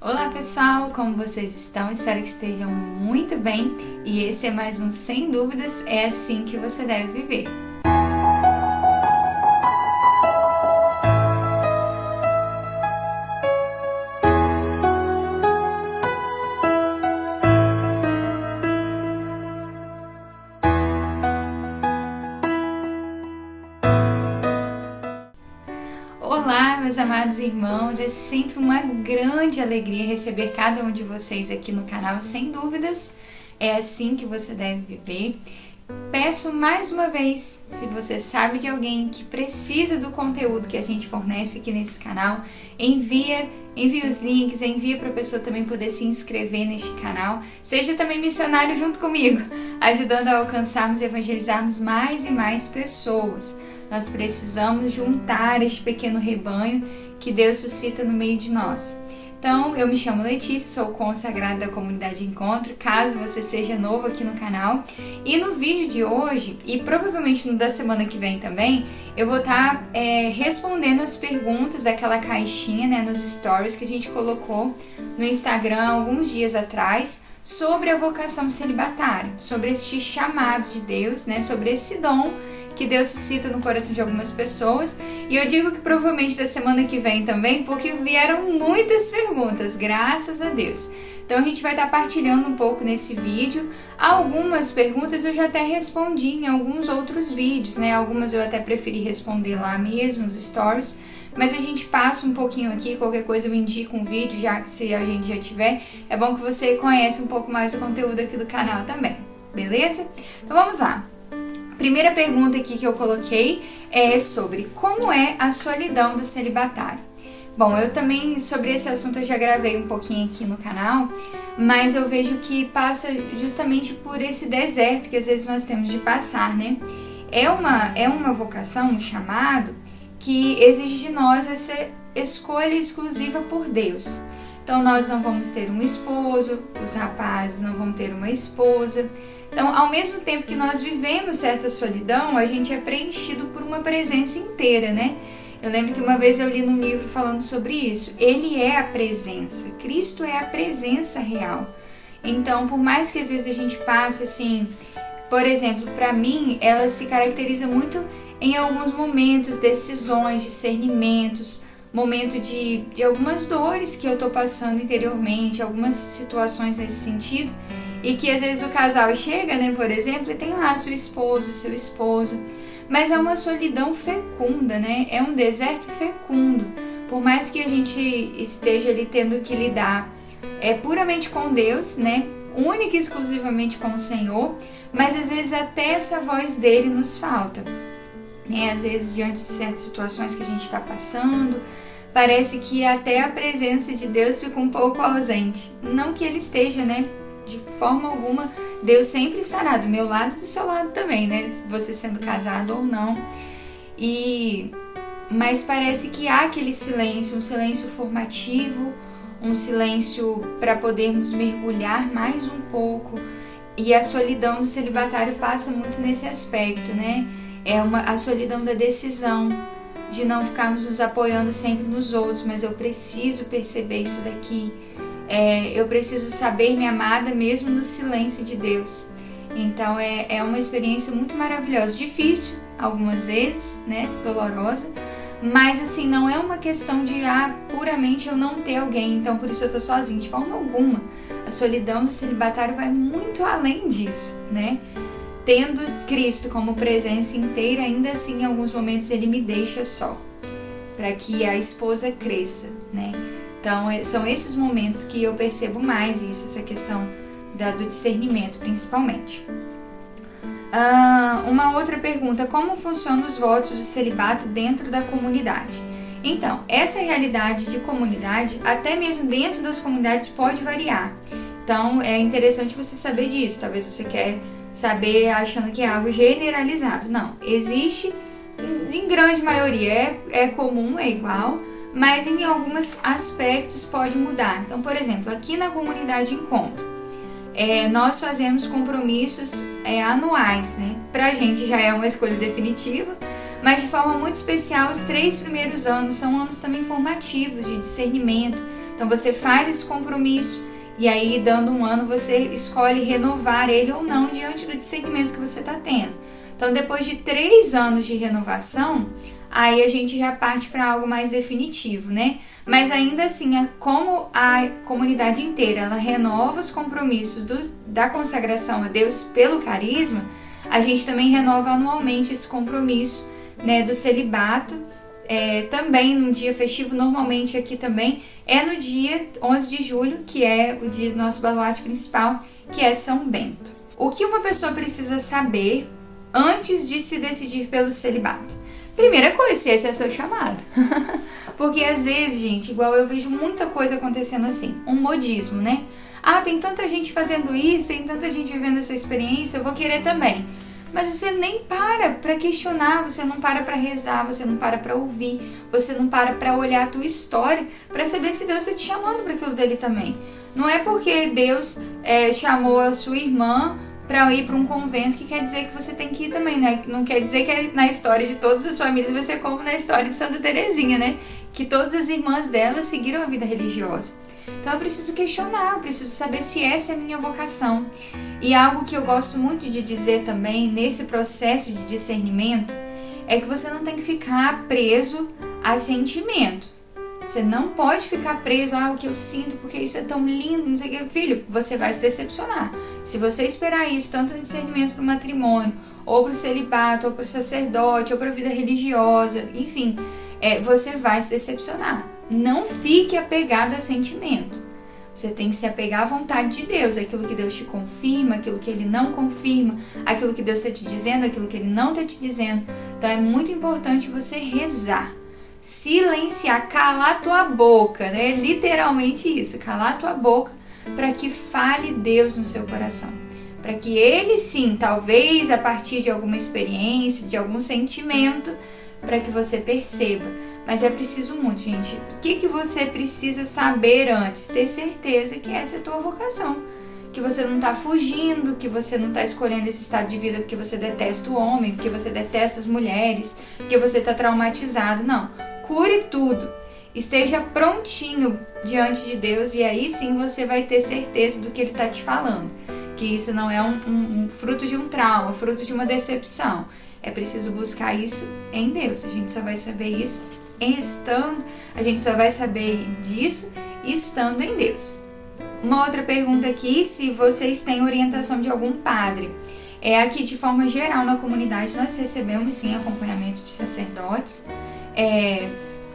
Olá pessoal, como vocês estão? Espero que estejam muito bem e esse é mais um Sem Dúvidas, é assim que você deve viver. Olá, meus amados irmãos, é sempre uma grande alegria receber cada um de vocês aqui no canal Sem Dúvidas, é assim que você deve viver. Peço mais uma vez, se você sabe de alguém que precisa do conteúdo que a gente fornece aqui nesse canal, envie os links, envie para a pessoa também poder se inscrever neste canal. Seja também missionário junto comigo, ajudando a alcançarmos e evangelizarmos mais e mais pessoas. Nós precisamos juntar este pequeno rebanho que Deus suscita no meio de nós. Então, eu me chamo Letícia, sou consagrada da comunidade Encontro, caso você seja novo aqui no canal. E no vídeo de hoje, e provavelmente no da semana que vem também, eu vou estar respondendo as perguntas daquela caixinha, né, nos stories que a gente colocou no Instagram alguns dias atrás, sobre a vocação celibatária, sobre este chamado de Deus, né, sobre esse dom que Deus suscita no coração de algumas pessoas. E eu digo que provavelmente da semana que vem também, porque vieram muitas perguntas, graças a Deus. Então a gente vai estar partilhando um pouco nesse vídeo. Algumas perguntas eu já até respondi em alguns outros vídeos, né? Algumas eu até preferi responder lá mesmo, nos stories. Mas a gente passa um pouquinho aqui, qualquer coisa eu indico um vídeo, já que se a gente já tiver. É bom que você conheça um pouco mais o conteúdo aqui do canal também, beleza? Então vamos lá. Primeira pergunta aqui que eu coloquei é sobre como é a solidão do celibatário. Bom, eu também sobre esse assunto eu já gravei um pouquinho aqui no canal, mas eu vejo que passa justamente por esse deserto que às vezes nós temos de passar, né? É uma vocação, um chamado que exige de nós essa escolha exclusiva por Deus. Então nós não vamos ter um esposo, os rapazes não vão ter uma esposa. Então, ao mesmo tempo que nós vivemos certa solidão, a gente é preenchido por uma presença inteira, né? Eu lembro que uma vez eu li num livro falando sobre isso. Ele é a presença, Cristo é a presença real. Então, por mais que às vezes a gente passe assim, por exemplo, para mim, ela se caracteriza muito em alguns momentos, decisões, discernimentos, momento de algumas dores que eu tô passando interiormente, algumas situações nesse sentido. E que às vezes o casal chega, né, por exemplo, e tem lá seu esposo, mas é uma solidão fecunda, né? É um deserto fecundo. Por mais que a gente esteja ali tendo que lidar puramente com Deus, né? Única e exclusivamente com o Senhor, mas às vezes até essa voz dele nos falta. Às vezes, diante de certas situações que a gente está passando, parece que até a presença de Deus fica um pouco ausente. Não que ele esteja, né? De forma alguma, Deus sempre estará do meu lado e do seu lado também, né? Você sendo casado ou não. Mas parece que há aquele silêncio, um silêncio formativo, um silêncio para podermos mergulhar mais um pouco. E a solidão do celibatário passa muito nesse aspecto, né? A solidão da decisão, de não ficarmos nos apoiando sempre nos outros, mas eu preciso perceber isso daqui. Eu preciso saber me amada mesmo no silêncio de Deus. Então é uma experiência muito maravilhosa, difícil algumas vezes, né, dolorosa, mas assim, não é uma questão de puramente eu não ter alguém, então por isso eu tô sozinha, de forma alguma. A solidão do celibatário vai muito além disso, né? Tendo Cristo como presença inteira, ainda assim em alguns momentos ele me deixa só, para que a esposa cresça, né? Então, são esses momentos que eu percebo mais isso, essa questão do discernimento, principalmente. Uma outra pergunta, como funcionam os votos de celibato dentro da comunidade? Então, essa realidade de comunidade, até mesmo dentro das comunidades, pode variar. Então, é interessante você saber disso. Talvez você quer saber achando que é algo generalizado. Não, existe, em grande maioria, é comum, é igual, mas em alguns aspectos pode mudar. Então, por exemplo, aqui na comunidade Encontro, nós fazemos compromissos anuais, né? Pra gente já é uma escolha definitiva, mas de forma muito especial, os 3 primeiros anos são anos também formativos, de discernimento. Então você faz esse compromisso e aí, dando um ano, você escolhe renovar ele ou não diante do discernimento que você está tendo. Então, depois de 3 anos de renovação, aí a gente já parte para algo mais definitivo, né? Mas ainda assim, como a comunidade inteira ela renova os compromissos da consagração a Deus pelo carisma, a gente também renova anualmente esse compromisso, né, do celibato. Também num dia festivo, normalmente aqui também é no dia 11 de julho, que é o dia do nosso baluarte principal, que é São Bento. O que uma pessoa precisa saber antes de se decidir pelo celibato? Primeira coisa, se esse é o seu chamado. Porque às vezes, gente, igual eu vejo muita coisa acontecendo assim, um modismo, né? Ah, tem tanta gente fazendo isso, tem tanta gente vivendo essa experiência, eu vou querer também. Mas você nem para questionar, você não para rezar, você não para ouvir, você não para olhar a tua história para saber se Deus está te chamando para aquilo dele também. Não é porque Deus chamou a sua irmã para ir para um convento que quer dizer que você tem que ir também, né? Não quer dizer que na história de todas as famílias vai ser como na história de Santa Teresinha, né? Que todas as irmãs dela seguiram a vida religiosa. Então eu preciso questionar, eu preciso saber se essa é a minha vocação. E algo que eu gosto muito de dizer também nesse processo de discernimento é que você não tem que ficar preso a sentimento. Você não pode ficar preso ao que eu sinto porque isso é tão lindo, não sei o que. Filho, você vai se decepcionar. Se você esperar isso tanto no discernimento para o matrimônio, ou para o celibato, ou para o sacerdote, ou para a vida religiosa, enfim, você vai se decepcionar. Não fique apegado a sentimento. Você tem que se apegar à vontade de Deus, aquilo que Deus te confirma, aquilo que Ele não confirma, aquilo que Deus está te dizendo, aquilo que Ele não está te dizendo. Então é muito importante você rezar, silenciar, calar tua boca, né? Literalmente isso, calar tua boca para que fale Deus no seu coração. Para que Ele sim, talvez a partir de alguma experiência, de algum sentimento, para que você perceba. Mas é preciso muito, gente. O que você precisa saber antes? Ter certeza que essa é a tua vocação. Que você não está fugindo, que você não está escolhendo esse estado de vida porque você detesta o homem, porque você detesta as mulheres, porque você está traumatizado. Não. Cure tudo. Esteja prontinho diante de Deus e aí sim você vai ter certeza do que Ele está te falando. Que isso não é um fruto de um trauma, fruto de uma decepção. É preciso buscar isso em Deus. A gente só vai saber isso a gente só vai saber disso estando em Deus. Uma outra pergunta aqui, se vocês têm orientação de algum padre. Aqui de forma geral na comunidade nós recebemos sim acompanhamento de sacerdotes.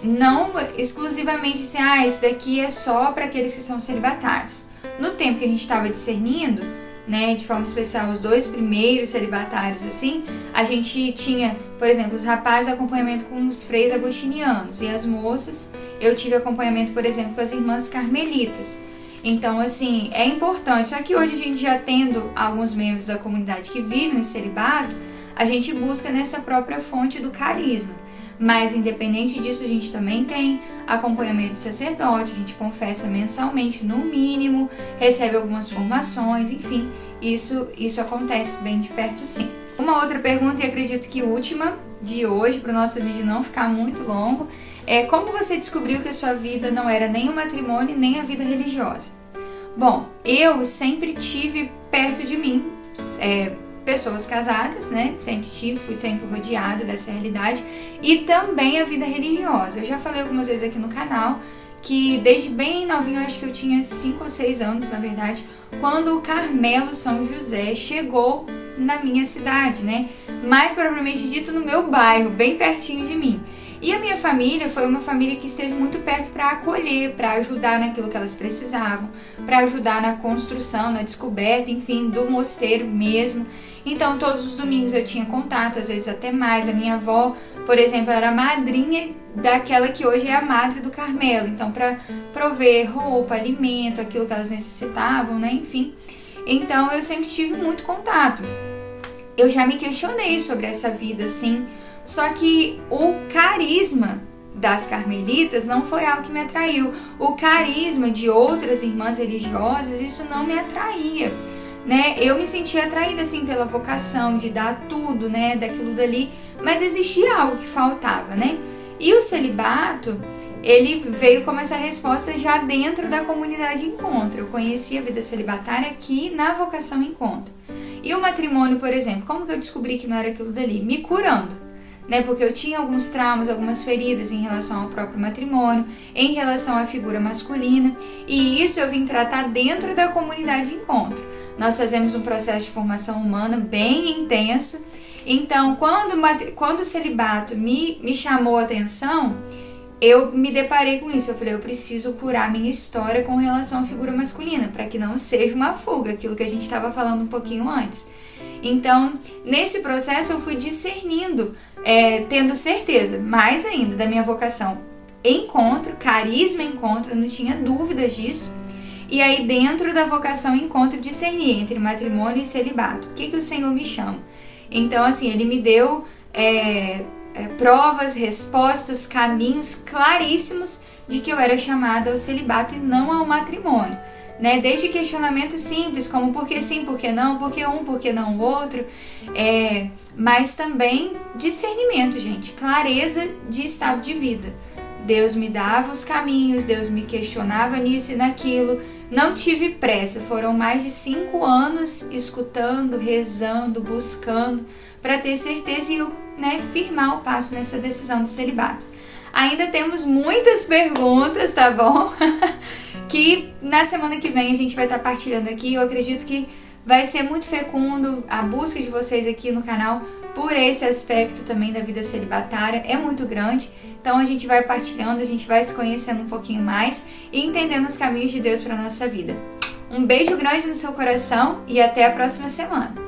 Não exclusivamente assim, esse daqui é só para aqueles que são celibatários. No tempo que a gente estava discernindo, né, de forma especial os 2 primeiros celibatários assim, a gente tinha, por exemplo, os rapazes acompanhamento com os freis agostinianos e as moças, eu tive acompanhamento, por exemplo, com as irmãs carmelitas. Então, assim, é importante. Só que hoje a gente já tendo alguns membros da comunidade que vivem o celibato, a gente busca nessa própria fonte do carisma. Mas, independente disso, a gente também tem acompanhamento de sacerdote, a gente confessa mensalmente, no mínimo, recebe algumas formações, enfim, isso acontece bem de perto sim. Uma outra pergunta, e acredito que última de hoje, para o nosso vídeo não ficar muito longo, é como você descobriu que a sua vida não era nem o matrimônio, nem a vida religiosa? Bom, eu sempre tive perto de mim pessoas casadas, né? Fui sempre rodeada dessa realidade. E também a vida religiosa. Eu já falei algumas vezes aqui no canal que desde bem novinho, eu acho que eu tinha 5 ou 6 anos, na verdade, quando o Carmelo São José chegou na minha cidade, né? Mais propriamente dito no meu bairro, bem pertinho de mim. E a minha família foi uma família que esteve muito perto para acolher, para ajudar naquilo que elas precisavam, para ajudar na construção, na descoberta, enfim, do mosteiro mesmo. Então, todos os domingos eu tinha contato, às vezes até mais. A minha avó, por exemplo, era madrinha daquela que hoje é a madre do Carmelo. Então, para prover roupa, alimento, aquilo que elas necessitavam, né? Enfim. Então, eu sempre tive muito contato. Eu já me questionei sobre essa vida, assim. Só que o carisma das carmelitas não foi algo que me atraiu. O carisma de outras irmãs religiosas, isso não me atraía, né? Eu me sentia atraída assim pela vocação de dar tudo, né, daquilo dali, mas existia algo que faltava, né? E o celibato, ele veio como essa resposta já dentro da comunidade Encontro. Eu conheci a vida celibatária aqui na Vocação Encontro. E o matrimônio, por exemplo, como que eu descobri que não era aquilo dali? Me curando, né? Porque eu tinha alguns traumas, algumas feridas em relação ao próprio matrimônio, em relação à figura masculina, e isso eu vim tratar dentro da comunidade Encontro. Nós fazemos um processo de formação humana bem intenso. Então, quando o celibato me chamou a atenção, eu me deparei com isso. Eu falei, eu preciso curar minha história com relação à figura masculina, para que não seja uma fuga, aquilo que a gente estava falando um pouquinho antes. Então, nesse processo eu fui discernindo, tendo certeza, mais ainda, da minha vocação Encontro, carisma Encontro, eu não tinha dúvidas disso. E aí, dentro da vocação Encontro, discernir entre matrimônio e celibato. O que o Senhor me chama? Então, assim, Ele me deu provas, respostas, caminhos claríssimos de que eu era chamada ao celibato e não ao matrimônio, né? Desde questionamentos simples, como por que sim, por que não, por que um, por que não o outro, mas também discernimento, gente, clareza de estado de vida. Deus me dava os caminhos, Deus me questionava nisso e naquilo. Não tive pressa, foram mais de 5 anos escutando, rezando, buscando, para ter certeza e eu, firmar o passo nessa decisão do celibato. Ainda temos muitas perguntas, tá bom? Que na semana que vem a gente vai estar partilhando aqui. Eu acredito que vai ser muito fecundo a busca de vocês aqui no canal por esse aspecto também da vida celibatária. É muito grande, então a gente vai partilhando, a gente vai se conhecendo um pouquinho mais e entendendo os caminhos de Deus para a nossa vida. Um beijo grande no seu coração e até a próxima semana.